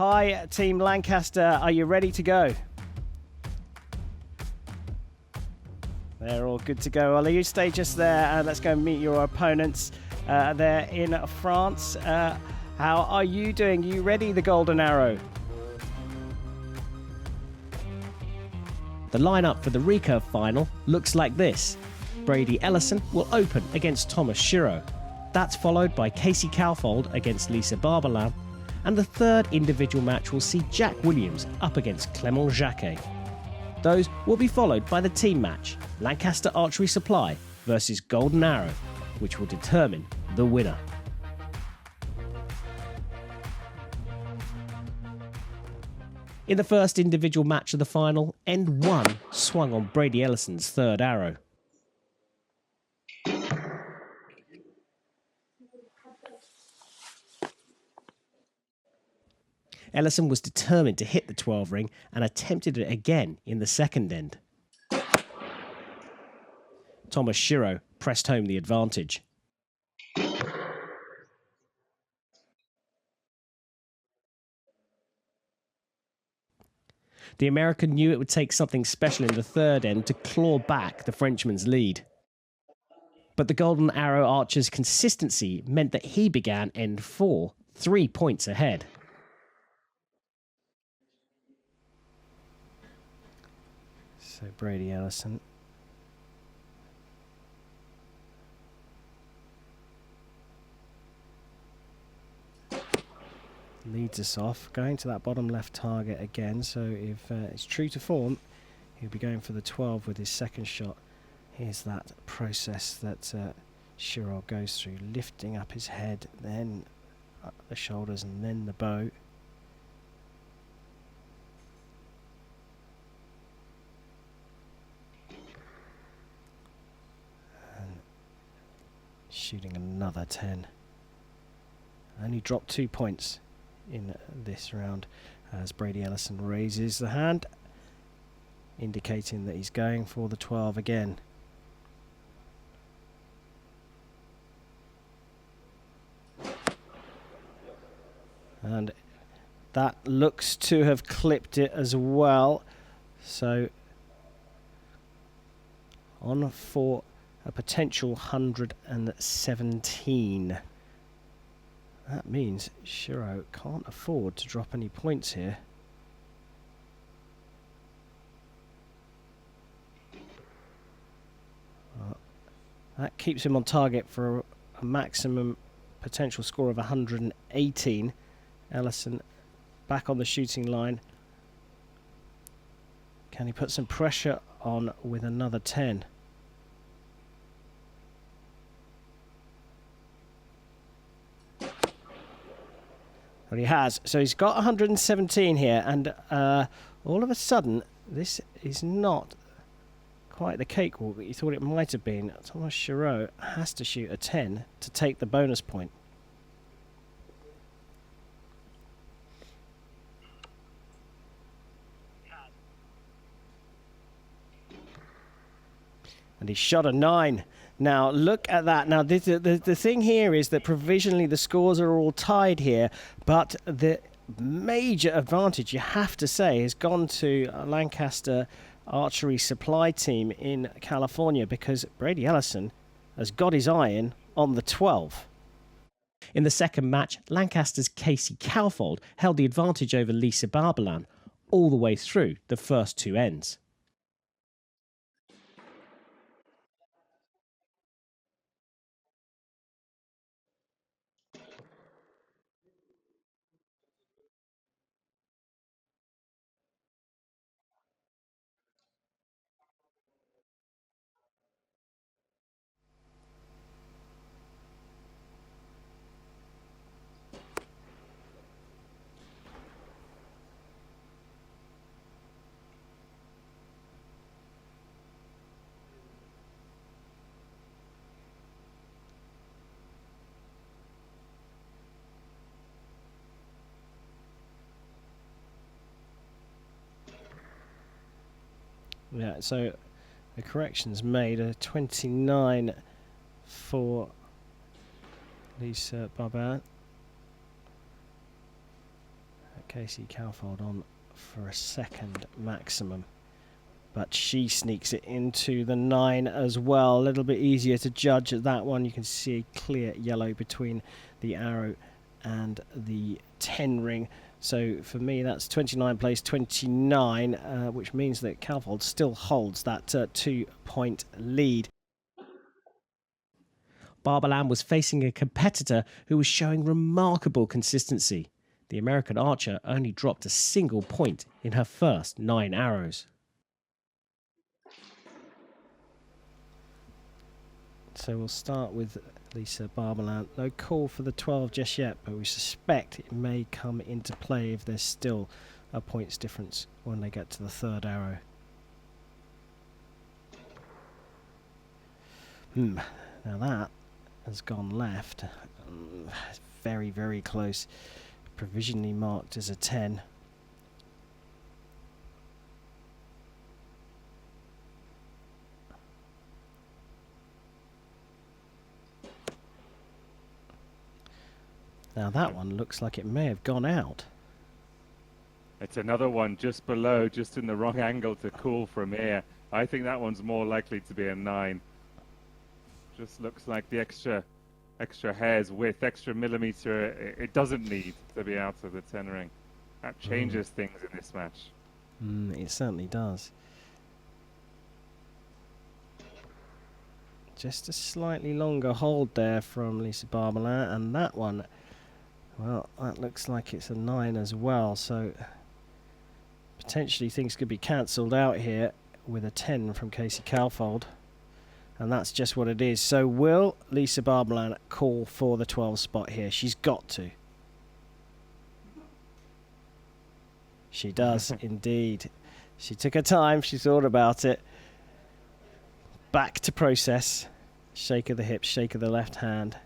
Hi, Team Lancaster. Are you ready to go? They're all good to go. Well, you stay just there and let's go and meet your opponents there in France. How are you doing? You ready, the Golden Arrow? The lineup for the Recurve final looks like this. Brady Ellison will open against Thomas Shiro. That's followed by Casey Calfold against Lisa Barbalan. And the third individual match will see Jack Williams up against Clément Jacquet. Those will be followed by the team match, Lancaster Archery Supply versus Golden Arrow, which will determine the winner. In the first individual match of the final, end 1 swung on Brady Ellison's third arrow. Ellison was determined to hit the 12 ring and attempted it again in the second end. Thomas Shiro pressed home the advantage. The American knew it would take something special in the third end to claw back the Frenchman's lead. But the Golden Arrow archer's consistency meant that he began end 4, 3 points ahead. So Brady Ellison. Leads us off, going to that bottom left target again, so if it's true to form, he'll be going for the 12 with his second shot. Here's that process that Shiro goes through, lifting up his head, then up the shoulders and then the bow. Shooting another 10. Only dropped 2 points in this round as Brady Ellison raises the hand, indicating that he's going for the 12 again. And that looks to have clipped it as well. So on for a potential 117. That means Shiro can't afford to drop any points here. That keeps him on target for a maximum potential score of 118. Ellison back on the shooting line. Can he put some pressure on with another 10? Well, he has. So he's got 117 here, and all of a sudden, this is not quite the cakewalk that you thought it might have been. Thomas Shiro has to shoot a 10 to take the bonus point. And he shot a 9. Now, look at that. Now, the thing here is that provisionally the scores are all tied here, but the major advantage, you have to say, has gone to Lancaster Archery Supply Team in California because Brady Ellison has got his eye on the 12. In the second match, Lancaster's Casey Calfold held the advantage over Lisa Barbalan all the way through the first 2 ends. Yeah, so the corrections made a 29 for Lisa Barbalan. Casey Calfold on for a second maximum. But she sneaks it into the 9 as well. A little bit easier to judge at that one. You can see a clear yellow between the arrow and the 10 ring. So for me, that's 29 place 29, which means that Calfold still holds that 2-point lead. Barbalan was facing a competitor who was showing remarkable consistency. The American archer only dropped a single point in her first 9 arrows. So we'll start with Lisa Barbalan. No call for the 12 just yet, but we suspect it may come into play if there's still a points difference when they get to the 3rd arrow. Now that has gone left. It's very, very close. Provisionally marked as a 10. Now that one looks like it may have gone out. It's another one just below, just in the wrong angle to call from here. I think that one's more likely to be a 9. Just looks like the extra hair's width, extra millimeter, it doesn't need to be out of the 10 ring. That changes things in this match. It certainly does. Just a slightly longer hold there from Lisa Barbalan, and that one, well, that looks like it's a 9 as well, so potentially things could be cancelled out here with a 10 from Casey Calfold. And that's just what it is. So will Lisa Barbalan call for the 12 spot here? She's got to. She does indeed. She took her time. She thought about it. Back to process. Shake of the hips, shake of the left hand.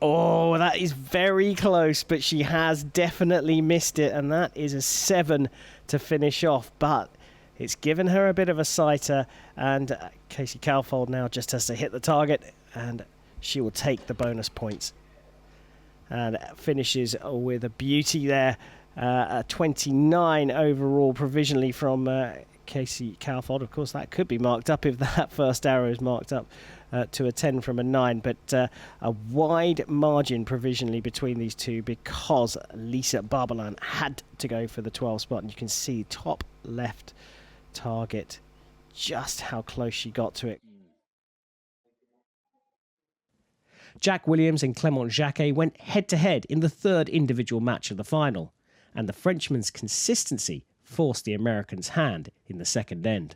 Oh, that is very close, but she has definitely missed it, and that is a 7 to finish off. But it's given her a bit of a sighter, and Casey Calfold now just has to hit the target, and she will take the bonus points. And finishes with a beauty there, a 29 overall provisionally from Casey Calfold. Of course, that could be marked up if that first arrow is marked up to a 10 from a 9, but a wide margin provisionally between these two because Lisa Barbalan had to go for the 12 spot, and you can see top left target just how close she got to it. Jack Williams and Clément Jacquet went head-to-head in the 3rd individual match of the final, and the Frenchman's consistency forced the American's hand in the 2nd end.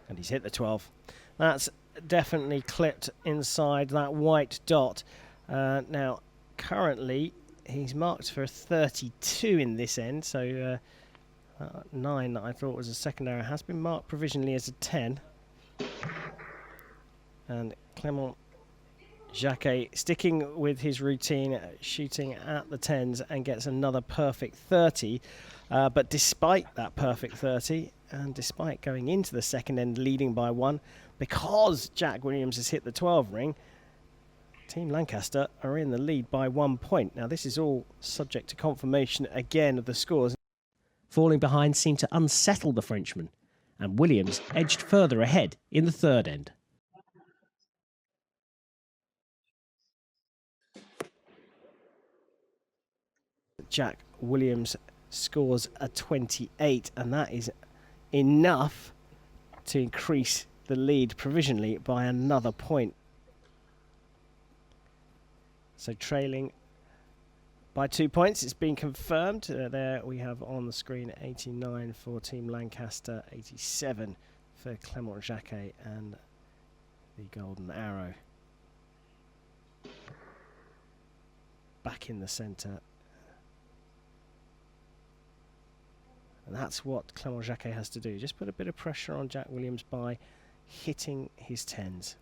And he's hit the 12. That's definitely clipped inside that white dot. Now, currently, he's marked for a 32 in this end, so 9 that I thought was a second arrow has been marked provisionally as a 10. And Clément Jacquet sticking with his routine, shooting at the 10s and gets another perfect 30. But despite that perfect 30, and despite going into the second end leading by 1, because Jack Williams has hit the 12 ring, Team Lancaster are in the lead by 1 point. Now this is all subject to confirmation again of the scores. Falling behind seemed to unsettle the Frenchman, and Williams edged further ahead in the third end. Jack Williams scores a 28, and that is enough to increase the lead provisionally by another point. So trailing by 2 points, it's been confirmed. There we have on the screen 89 for Team Lancaster, 87 for Clément Jacquet and the Golden Arrow. Back in the centre. And that's what Clément Jacquet has to do. Just put a bit of pressure on Jack Williams by hitting his 10s.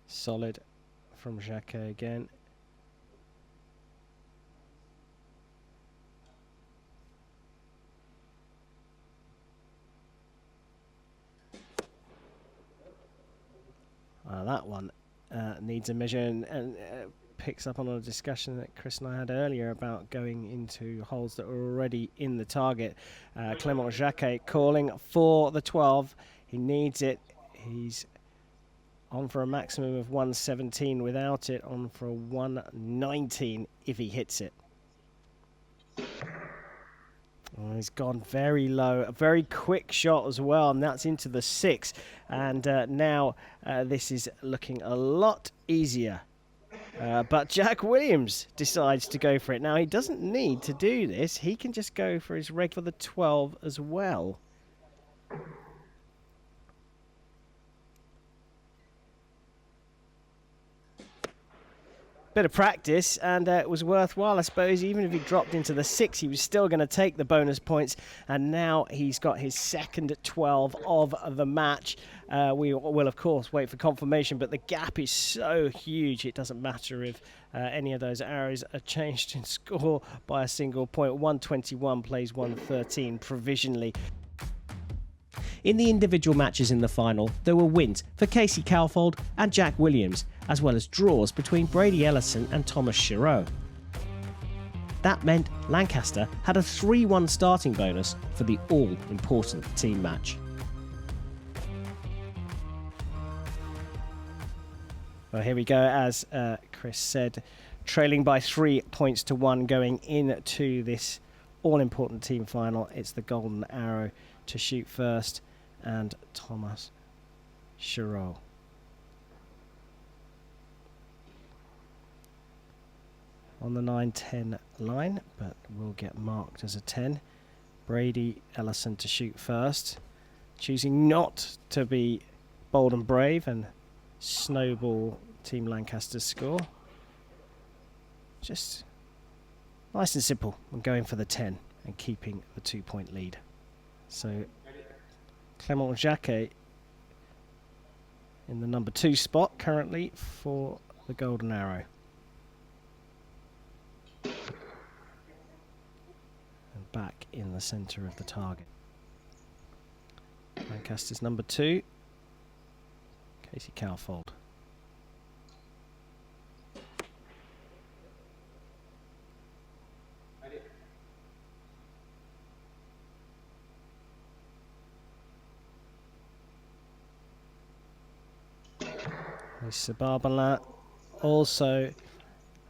Solid from Jacquet again. That one needs a measure and picks up on a discussion that Chris and I had earlier about going into holes that were already in the target. Clément Jacquet calling for the 12. He needs it. He's on for a maximum of 117 without it, on for a 119 if he hits it. Oh, he's gone very low, a very quick shot as well, and that's into the 6. And now this is looking a lot easier. But Jack Williams decides to go for it. Now he doesn't need to do this, he can just go for his reg for the 12 as well. Bit of practice, and it was worthwhile, I suppose. Even if he dropped into the 6, he was still going to take the bonus points, and now he's got his second 12 of the match. We will, of course, wait for confirmation, but the gap is so huge, it doesn't matter if any of those arrows are changed in score by a single point. 121 plays 113 provisionally. In the individual matches in the final, there were wins for Casey Calfold and Jack Williams, as well as draws between Brady Ellison and Thomas Chireau. That meant Lancaster had a 3-1 starting bonus for the all-important team match. Well, here we go, as Chris said, trailing by 3 points to 1 going into this all-important team final. It's the Golden Arrow to shoot first, and Thomas Chireau. On the 9-10 line, but will get marked as a 10. Brady Ellison to shoot first, choosing not to be bold and brave and snowball Team Lancaster's score. Just nice and simple. I'm going for the 10 and keeping the 2-point lead. So Clément Jacquet in the number 2 spot currently for the Golden Arrow. And back in the centre of the target. Lancaster's number 2, Casey Calfold. Lisa Barbarin also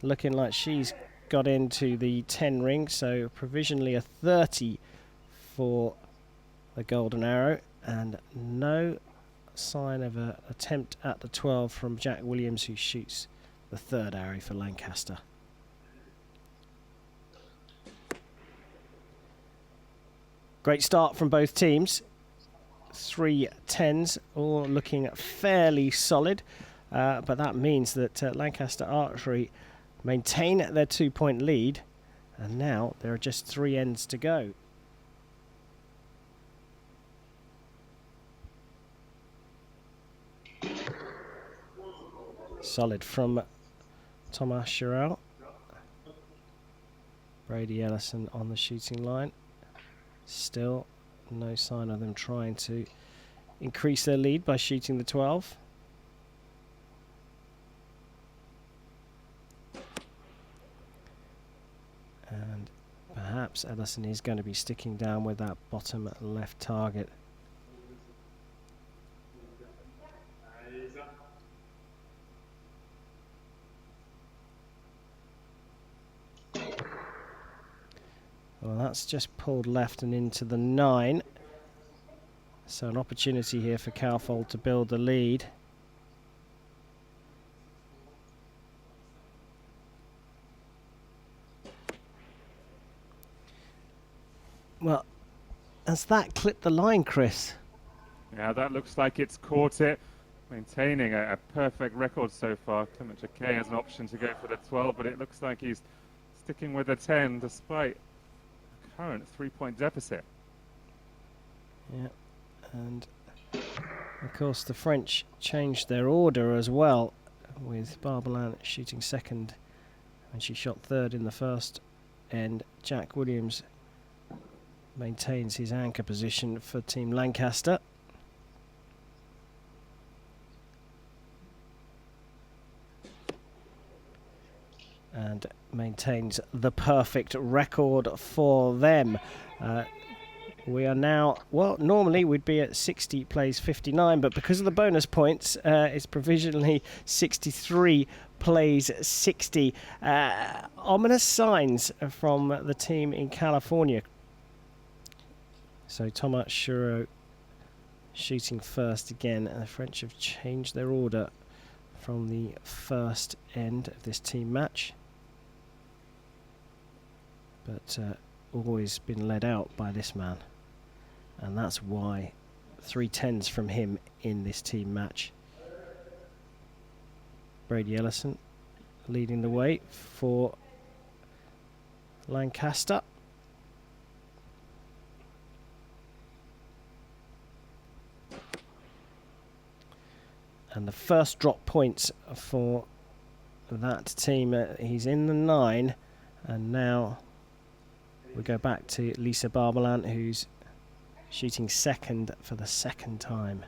looking like she's got into the 10 ring, so provisionally a 30 for the Golden Arrow, and no sign of an attempt at the 12 from Jack Williams, who shoots the 3rd arrow for Lancaster. Great start from both teams. 3 10s, all looking fairly solid. But that means that Lancaster Archery maintain their 2-point lead. And now there are just 3 ends to go. Solid from Thomas Chirel. Brady Ellison on the shooting line. Still no sign of them trying to increase their lead by shooting the 12. And perhaps Ellison is going to be sticking down with that bottom left target. Well, that's just pulled left and into the 9. So an opportunity here for Cowfold to build the lead. Well, has that clipped the line, Chris? Yeah, that looks like it's caught it. Maintaining a perfect record so far. Clement Jacquet has an option to go for the 12, but it looks like he's sticking with the 10 despite a current 3-point deficit. Yeah, and of course the French changed their order as well, with Barbalan shooting second and she shot third in the first end. Jack Williams maintains his anchor position for Team Lancaster. And maintains the perfect record for them. We are now, well, normally we'd be at 60 plays 59, but because of the bonus points, it's provisionally 63 plays 60. Ominous signs from the team in California. So Thomas Chirel shooting first again, and the French have changed their order from the first end of this team match. But always been led out by this man, and that's why 3 10s from him in this team match. Brady Ellison leading the way for Lancaster. And the first drop points for that team, he's in the 9, and now we go back to Lisa Barbalan, who's shooting second for the second time.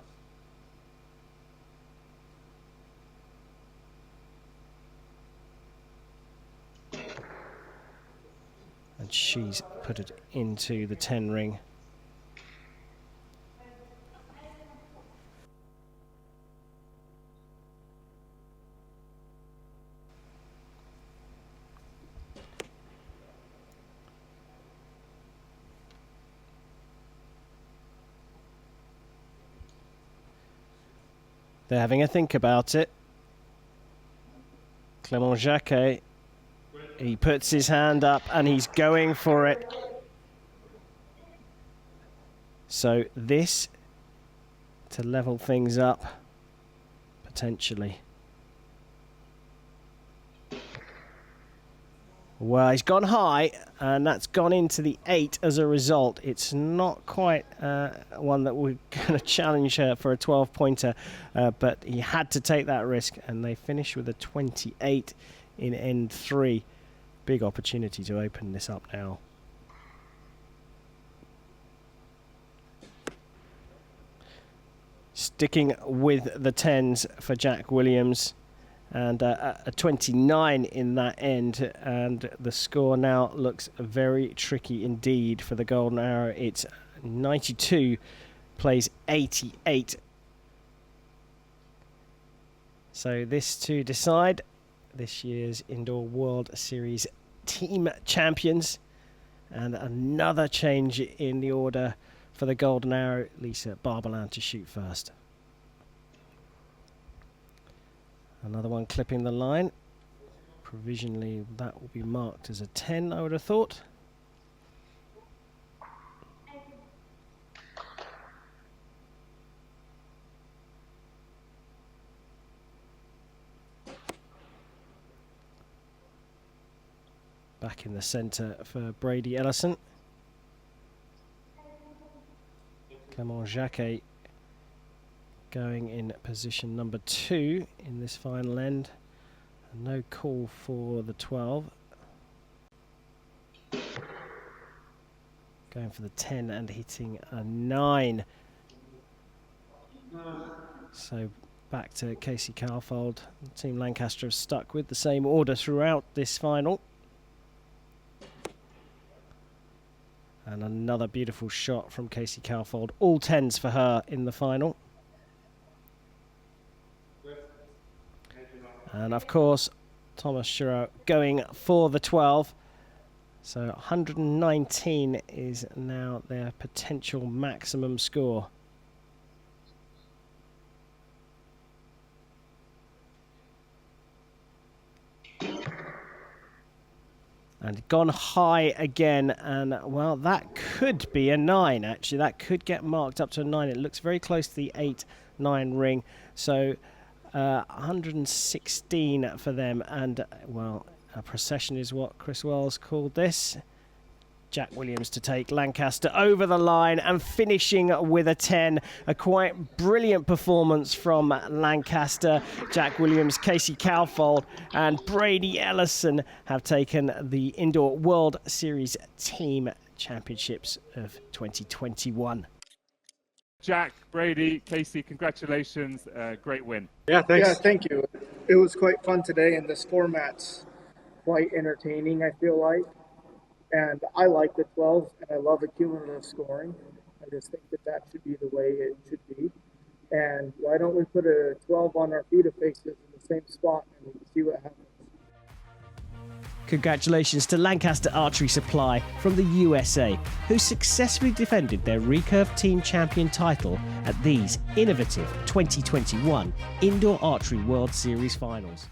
And she's put it into the 10 ring. They're having a think about it. Clement Jacquet, he puts his hand up and he's going for it. So this to level things up, potentially. Well, he's gone high, and that's gone into the 8 as a result. It's not quite one that we're going to challenge her for a 12-pointer, but he had to take that risk, and they finish with a 28 in end 3. Big opportunity to open this up now. Sticking with the 10s for Jack Williams. And a 29 in that end, and the score now looks very tricky indeed for the Golden Arrow. It's 92 plays 88. So this to decide this year's Indoor World Series team champions, and another change in the order for the Golden Arrow. Lisa Barbalan to shoot first. Another one clipping the line. Provisionally, that will be marked as a 10, I would have thought. back in the centre for Brady Ellison. Clément Jacquet going in position number 2 in this final end. And no call for the 12. Going for the 10 and hitting a 9. So back to Casey Carfold. Team Lancaster have stuck with the same order throughout this final. And another beautiful shot from Casey Carfold. All 10s for her in the final. And of course, Thomas Schiro going for the 12. So 119 is now their potential maximum score. And gone high again, and well, that could be a 9 actually. That could get marked up to a 9. It looks very close to the 8-9 ring. So 116 for them, and well, a procession is what Chris Wells called this. Jack Williams to take Lancaster over the line and finishing with a 10. A quite brilliant performance from Lancaster. Jack Williams, Casey Carfold and Brady Ellison have taken the Indoor World Series Team Championships of 2021. Jack, Brady, Casey, congratulations. Great win. Yeah, thanks. Yeah, thank you. It was quite fun today, and this format's quite entertaining, I feel like. And I like the 12s, and I love the cumulative scoring. I just think that that should be the way it should be. And why don't we put a 12 on our feet of faces in the same spot and see what happens? Congratulations to Lancaster Archery Supply from the USA, who successfully defended their Recurve Team Champion title at these innovative 2021 Indoor Archery World Series Finals.